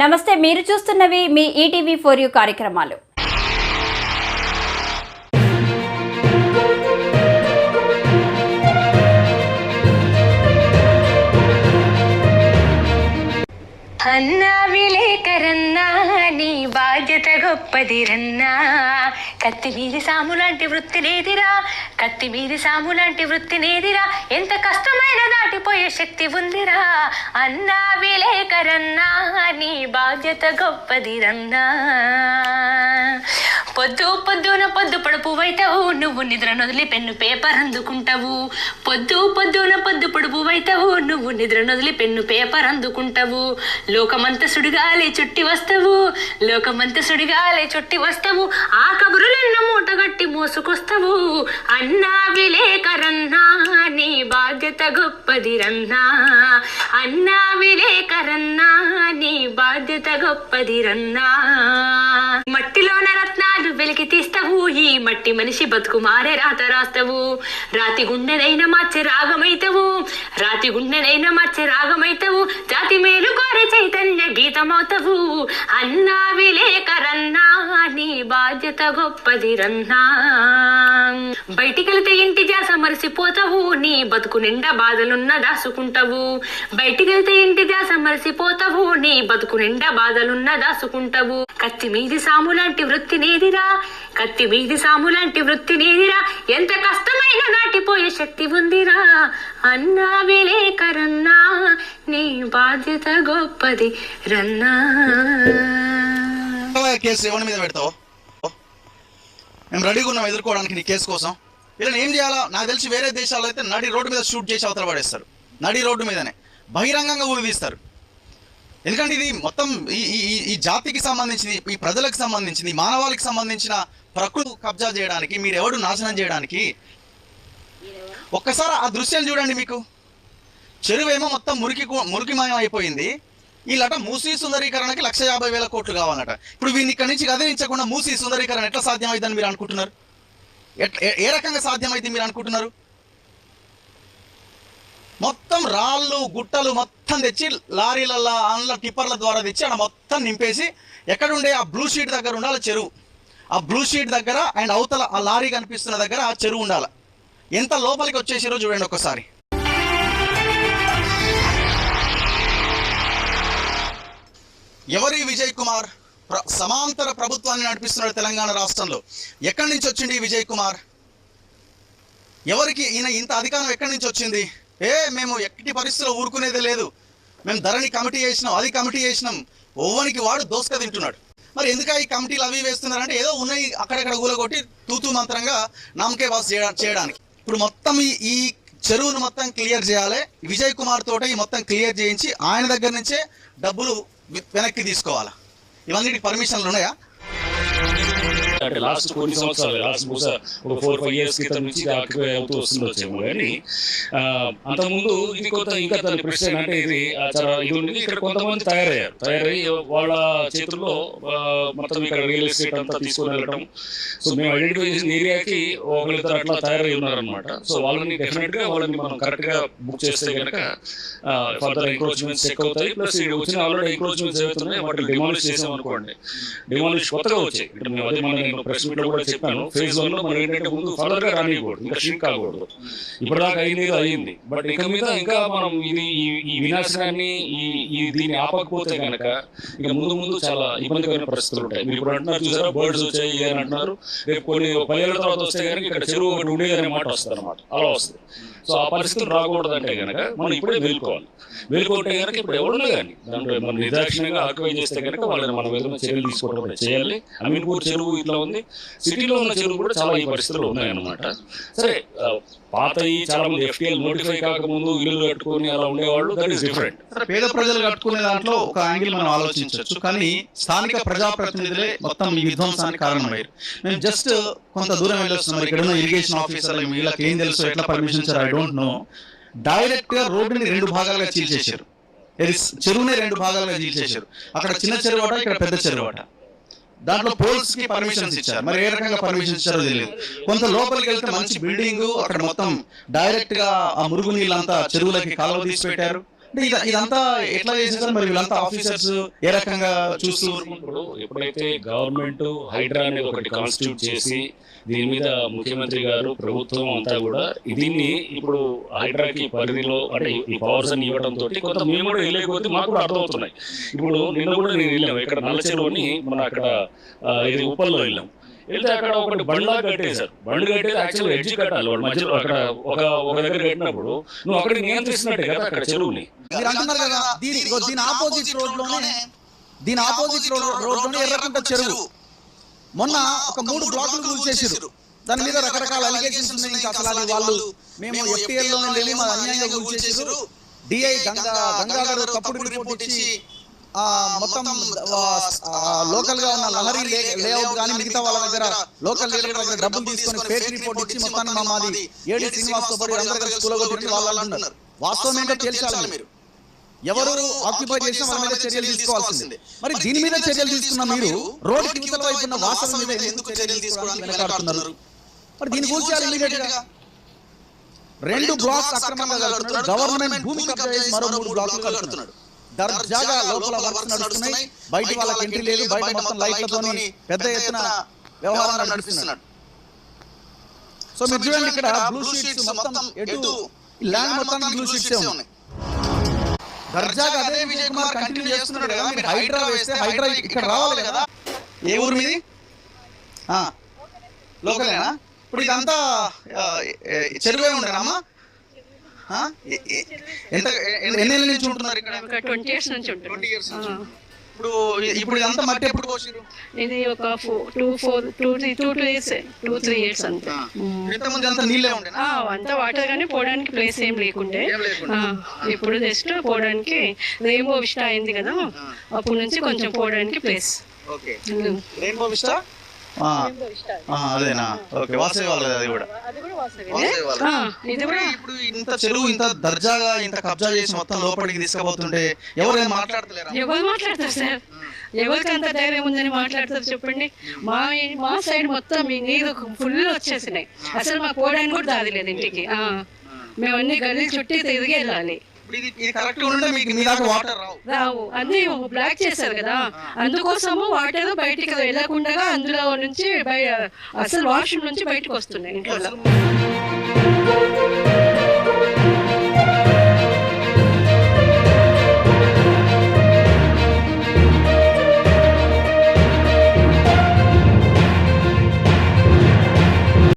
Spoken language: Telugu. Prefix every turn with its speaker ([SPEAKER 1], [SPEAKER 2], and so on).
[SPEAKER 1] నమస్తే, మీరు చూస్తున్నవి మీ ఈటీవీ ఫర్ యూ కార్యక్రమాలు.
[SPEAKER 2] అన్నా విలేకరన్నా నీ బాధ్యత గొప్పదిరన్నా, కత్తి మీది సాము లాంటి వృత్తి లేదిరా, కత్తి మీది సాము లాంటి వృత్తి నేదిరా, ఎంత కష్టమైన దాటిపోయే శక్తి ఉందిరా. అన్నా విలేకరన్నా నీ బాధ్యత గొప్పదిరన్నా. పొద్దు పొద్దున పొద్దు పొడుపువైతావు, నువ్వు నిద్ర నొదిలి పెన్ను పేపర్ అందుకుంటావు. పొద్దు పొద్దున పొద్దు పొడుపువైతావు, నువ్వు నిద్ర నొదిలి పెన్ను పేపర్ అందుకుంటావు. లోకమంత సుడిగాలి చుట్టి వస్తావు, లోకమంత సుడిగాలి చుట్టి వస్తావు, ఆ కబురులెన్న మూటగట్టి మోసుకొస్తావు. అన్నా విలేకరన్నా నీ బాధ్యత గొప్పదిరన్నా, అన్నా విలేకరన్నా నీ బాధ్యత గొప్పదిరన్నా. మట్టిలోన రత్నాలు వెలికి తీస్తావు, ఈ మట్టి మనిషి బతుకు మారే రాత రాస్తావు. రాతి గుండెనైనా మార్చే రాగమైతావు, రాతి గుండెనైనా మార్చే రాగమైతావు, జాతి మేలు కోరే చైతన్య గీతమవుతావు. అన్నా విలేకరన్నా నీ బాధ్యత గొప్పదిరన్నా. బయటికెళ్తే ఇంటి జాస మరిసిపోతావు, నీ బతుకు నిండా బాధలున్న దాసుకుంటావు. బయటికెళ్తే ఇంటి జాస మరిసిపోతావు, నీ బతుకు నిండా బాధలున్న దాసుకుంటావు. కత్తి మీది సాము లాంటి వృత్తి నేదిరా, కత్తి మీది సాము లాంటి వృత్తి నేదిరా, ఎంత కష్టమైన దాటిపోయే శక్తి ఉందిరా. అన్నా విలేకరన్నా నీ బాధ్యత గొప్పది రన్నా.
[SPEAKER 3] కేసు ఎవరి మీద పెడతావు? మేము రెడీగా ఉన్నాం ఎదుర్కోవడానికి నీ కేసు కోసం. వీళ్ళని ఏం చేయాలా నాకు తెలిసి వేరే దేశాల్లో అయితే నడి రోడ్డు మీద షూట్ చేసి అవతల పడేస్తారు. నడి రోడ్డు మీదనే బహిరంగంగా ఊరిదీస్తారు. ఎందుకంటే ఇది మొత్తం ఈ జాతికి సంబంధించింది, ఈ ప్రజలకు సంబంధించింది, మానవాళికి సంబంధించిన ప్రకృతి కబ్జా చేయడానికి, మీరు ఎవడు నాశనం చేయడానికి. ఒక్కసారి ఆ దృశ్యాలు చూడండి. మీకు చెరువేమో మొత్తం మురికిమయం అయిపోయింది. వీళ్ళట మూసీ సుందరీకరణకి 1,50,000 కోట్లు కావాలట. ఇప్పుడు వీళ్ళని ఇక్కడి నుంచి కదిలించకుండా మూసీ సుందరీకరణ ఎట్లా సాధ్యమైందని మీరు అనుకుంటున్నారు? ఏ రకంగా సాధ్యమైంది మీరు అనుకుంటున్నారు? మొత్తం రాళ్ళు గుట్టలు మొత్తం తెచ్చి లారీలల్లో అందులో టిప్పర్ల ద్వారా తెచ్చి అక్కడ మొత్తం నింపేసి ఎక్కడుండే ఆ బ్లూ షీట్ దగ్గర ఉండాలి చెరువు. ఆ బ్లూ షీట్ దగ్గర అండ్ అవతల ఆ లారీ కనిపిస్తున్న దగ్గర ఆ చెరువు ఉండాలి. ఎంత లోపలికి వచ్చేసారో చూడండి ఒక్కసారి. ఎవరి విజయ్ కుమార్ సమాంతర ప్రభుత్వాన్ని నడిపిస్తున్నాడు తెలంగాణ రాష్ట్రంలో. ఎక్కడి నుంచి వచ్చింది ఈ విజయ్ కుమార్? ఎవరికి ఈయన ఇంత అధికారం ఎక్కడి నుంచి వచ్చింది? మేము ఎక్కడి పరిస్థితుల్లో ఊరుకునేదే లేదు, మేము ధరణి కమిటీ చేసినాం, అది కమిటీ చేసినాం, ఓవనికి వాడు దోసుక తింటున్నాడు. మరి ఎందుక ఈ కమిటీలు అవి వేస్తున్నారంటే ఏదో ఉన్నాయి అక్కడెక్కడ కూలగొట్టి తూతూ మంత్రంగా నామకే వాస్ చేయడానికి. ఇప్పుడు మొత్తం ఈ చెరువును మొత్తం క్లియర్ చేయాలి. విజయ్ కుమార్ తోట ఈ మొత్తం క్లియర్ చేయించి ఆయన దగ్గర నుంచే డబ్బులు వెనక్కి తీసుకోవాలా? ఇవన్నీ పర్మిషన్లు ఉన్నాయా?
[SPEAKER 4] అంటే లాస్ట్ కొన్ని సంవత్సరాలు, లాస్ట్ బహుశా ఒక 4-5 years క్రితం నుంచి ఇది ఆక్యుపై అవుతూ వస్తుండొచ్చేమో. కానీ అంతకుముందు ఇది కొంత ఇంకా దాని ప్రశ్న అంటే ఇది ఉంది. ఇక్కడ కొంతమంది తయారయ్యి వాళ్ళ చేతుల్లో మొత్తం ఇక్కడ రియల్ ఎస్టేట్ అంతా తీసుకొని వెళ్ళడం. సో మేము ఐడెంటిఫై చేసిన ఏరియాకి ఒకరిద్దరు అట్లా తయారై ఉన్నారనమాట. సో వాళ్ళని డెఫినెట్గా వాళ్ళని మనం కరెక్ట్గా బుక్ చేస్తే కనుక ఫర్దర్ ఎంక్రోచ్మెంట్స్ చెక్ అవుతాయి. ప్లస్ వచ్చిన ఆల్రెడీ ఎంక్రోచ్మెంట్స్ అవుతున్నాయి వాటిని డిమాలిష్ చేసాం అనుకోండి. డిమాలిష్ కొత్తగా వచ్చాయి. ఇక్కడ మేము అదే మన ప్రెస్ మీట్ లో కూడా చెప్పాను, ఫేజ్ 1 లో మనం ఏంటంటే ముందు ఫర్దర్ గా రానియకూడదు, ఇంకా షింక్ కాకూడదు. ఇప్పటిదాకా అయింది. బట్ ఇక మీద ఇంకా మనం ఈ వినాశనాన్ని దీన్ని ఆపకపోతే కనుక ఇక ముందు చాలా ఇబ్బందికరమైన పరిస్థితులు ఉంటాయి. మీరు ఇప్పుడు అంటున్నారు చూసారా, బర్డ్స్ వచ్చాయి అని అంటున్నారు. రేపు కొన్ని 10 ఏళ్ల తర్వాత వస్తే కనుక ఇక్కడ చెరువు ఒకటి ఉండేది అనే మాట వస్తుంది అనమాట. అలా వస్తుంది. సో ఆ పరిస్థితులు రాకూడదంటే కనుక మనం ఇప్పుడే మేల్కొంటే కనుక ఇప్పుడు ఎవరున్నా కానీ దాంట్లో మనం నిర్దాక్షిణ్యంగా ఆక్యుపై చేస్తే కనుక వాళ్ళని మనం ఏదైనా చర్యలు తీసుకోవడం చేయాలి. అమీన్పూర్ చెరువు ఇట్లా ఉంది, సిటీలో ఉన్న చెరువు కూడా చాలా ఈ పరిస్థితులు ఉన్నాయన్నమాట. సరే, పాత చాలా మంది FTL నోటిఫై కాకముందు ఇల్లు కట్టుకుని అలా ఉండేవాళ్ళు, దట్ ఈస్ డిఫరెంట్.
[SPEAKER 3] పేద ప్రజలు కట్టుకునే దాంట్లో ఒక యాంగిల్ మనం ఆలోచించవచ్చు. కానీ స్థానిక ప్రజాప్రతినిధులే మొత్తం ఈ విధ్వంసానికి కారణమయ్యారు. మేము జస్ట్ కొంత దూరం వెళ్ళొస్తున్నాం. ఇక్కడ ఉన్న ఇరిగేషన్ ఆఫీసర్లు వీళ్ళకి ఏం తెలుసు, ఎట్లా పర్మిషన్ ఇచ్చారు ఐ డోంట్ నో. డైరెక్ట్ గా రోడ్డుని 2 భాగాలుగా చీల్చేశారు. చెరువునే 2 భాగాలుగా చీల్చేశారు. అక్కడ చిన్న చెరువట, ఇక్కడ పెద్ద చెరువట. దాంట్లో పోల్స్ కి పర్మిషన్స్ ఇచ్చారు. మరి ఏ రకంగా పర్మిషన్ ఇచ్చారో తెలియదు. కొంత లోపలికి వెళ్తే మంచి బిల్డింగ్, అక్కడ మొత్తం డైరెక్ట్ గా ఆ మురుగు నీళ్ళంతా చెరువులకి కాలువ తీసి పెట్టారు. అంటే ఇదంతా ఎట్లా చేసేసారు మరి వీళ్ళంతా ఆఫీసర్స్ ఏ రకంగా చూస్తూ
[SPEAKER 4] ఇప్పుడు ఎప్పుడైతే గవర్నమెంట్ హైడ్రా అనేది ఒకటి కాన్స్టిట్యూట్ చేసి దీని మీద ముఖ్యమంత్రి గారు ప్రభుత్వం అంతా కూడా దీన్ని ఇప్పుడు హైడ్రాకి పరిధిలో అంటే ఈ పవర్స్ అని ఇవ్వడం తోటి కొంత మేము కూడా వెళ్ళకపోతే మాకు కూడా అర్థమవుతున్నాయి. ఇప్పుడు నిన్న కూడా నేను వెళ్ళాం ఇక్కడ నల్లచెరువుని మన అక్కడ ఇది ఉప్పల్లో వెళ్ళాం. వెళ్తే అక్కడ ఒకటి బండ్లా కట్టేశారు. బండ్లు కట్టేది యాక్చువల్గా ఎడ్జ్ కట్టాలి. వాడు మధ్యలో అక్కడ ఒక దగ్గర కట్టినప్పుడు నువ్వు అక్కడికి నియంత్రిస్తున్నట్టే కదా అక్కడ చెరువుని.
[SPEAKER 3] మీరు అంటున్నారు కదా దీని ఆపోజిట్ రోడ్లోనే ఎర్రకుంట చెరువు మొన్న ఒక 3 బ్లాకులు కూల్చేసారు. దాని మీద రకరకాల అలిగేషన్స్ ఉన్నాయి. ఇంకా అసలు అది వాళ్ళు మేము FTL లోనే లేము అన్యాయంగా కూల్చేసారు. DI గంగాధర్ తప్పుడు రిపోర్ట్ ఇచ్చి మొత్తం లోకల్ గా ఉన్న లహరి లేఅవుట్ కానీ మిగతా వాళ్ళ దగ్గర లోకల్ లీడర్ దగ్గర డబ్బులు తీసుకొని ఫేక్ రిపోర్ట్ ఇచ్చి మొత్తాన్ని మాది ఏడి శ్రీనివాస్ తో పాటు అందరూ కలిసి కూలగొట్టి వాళ్ళు అంటున్నారు. వాస్తవం ఏంటో తేల్చాలి. మీరు ఎవరు ఆక్యుపై చేసినా వాళ్ళ మీద చర్యలు తీసుకోవాల్సిందే. మరి దీని మీద చర్యలు తీసుకున్న మీరు రోడ్డు కింద వైపు ఉన్న వాస్తవం మీద ఎందుకు చర్యలు తీసుకోవడానికి వెనకాడుతున్నారు? మరి దీన్ని కూల్చాలి ఇమీడియట్ గా. 2 బ్లాక్స్ అక్రమంగా కడుతున్నాడు. గవర్నమెంట్ భూమి కబ్జా చేసి మరో 3 బ్లాకులు కడుతున్నాడు. దర్జాగా లోపల వర్క్స్ నడుస్తున్నాయి. బయట వాళ్ళకి ఎంట్రీ లేదు. బయట మొత్తం లైట్లతోని పెద్ద ఎత్తున వ్యవహారాలు నడిపిస్తున్నాడు. సో మీరు చూడండి ఇక్కడ బ్లూ షీట్స్ మొత్తం ఎటు ల్యాండ్ మొత్తానికి బ్లూ షీట్సే ఉన్నాయి. దర్జాగా అదే విజయ్ కుమార్ కంటిన్యూ చేస్తున్నాడు కదా. మీరు హైడ్రా వేస్తే హైడ్రా ఇక్కడ రావాలి కదా. ఏ ఊరు మీది? లోకలేనా? ఇప్పుడు ఇదంతా చెరువే ఉండేనమ్మా? ఎన్నేళ్ళ నుంచి ఉంటున్నారు ఇక్కడ?
[SPEAKER 2] 20 years నుంచి ఉంటుంది.
[SPEAKER 3] 20 years నుంచి. ఇప్పుడు ఇదంతా మట్టి ఎప్పుడు పోసిరు?
[SPEAKER 2] ఇది ఒక 2-3 years అంతే.
[SPEAKER 3] ఇంతకుముందు అంతా నీళ్ళే ఉండేనా?
[SPEAKER 2] అంతా వాటర్ గానీ పోవడానికి ప్లేస్ ఏం లేకుండే. ఇప్పుడు జస్ట్ పోవడానికి రెయిన్బో విస్టా అయింది కదా, అప్పటి నుంచి కొంచెం పోవడానికి ప్లేస్.
[SPEAKER 3] ఓకే, రెయిన్బో విస్టా అదేనా? ఓకే, వాసవి వాళ్ళది అది కూడా.
[SPEAKER 2] ఇది కూడా
[SPEAKER 3] ఇప్పుడు ఇంత చెరువు ఇంత దర్జాగా ఇంత కబ్జా చేసి మొత్తం లోపలికి తీసుకుపోతుంటే ఎవరైనా మాట్లాడతలేరా?
[SPEAKER 2] ఎవరు మాట్లాడతారు సార్? ఎవరికి అంత ధైర్యం ఉందని మాట్లాడతారు చెప్పండి? మా సైడ్ మొత్తం మీ నీరు ఫుల్ వచ్చేసినాయి. అసలు మాకు పోవడానికి కూడా దారి లేదు ఇంటికి. మేము అన్ని గల్లీలు చుట్టి తిరిగి వెళ్ళాలి. రావు, అన్ని బ్లాక్ చేశారు కదా, అందుకోసము వాటర్ బయటికి వెళ్ళకుండా అందులో నుంచి అసలు వాష్రూమ్ నుంచి బయటకు వస్తున్నాయి ఇంట్లో.